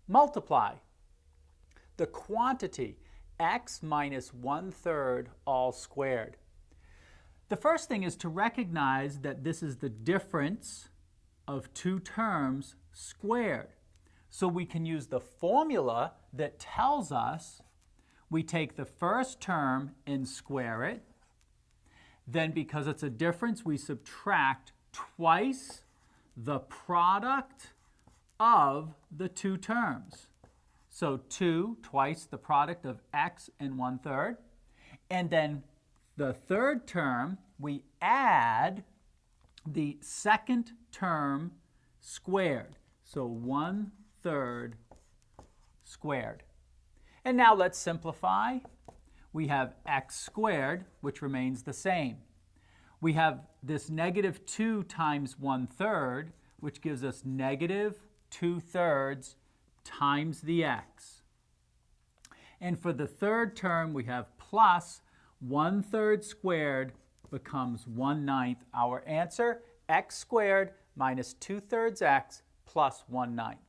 multiply. The quantity x minus 1/3 all squared. The first thing is to recognize that this is the difference of two terms squared. So we can use the formula that tells us we take the first term and square it. Then because it's a difference, we subtract twice the product of the two terms. So 2 twice the product of x and 1/3. And then the third term, we add the second term squared. So 1/3 squared. And now let's simplify. We have x squared, which remains the same. We have this negative 2 times 1/3, which gives us negative 2/3 times the x. And for the third term, we have plus 1/3 squared becomes 1/9. Our answer, x squared minus 2/3 x plus 1/9.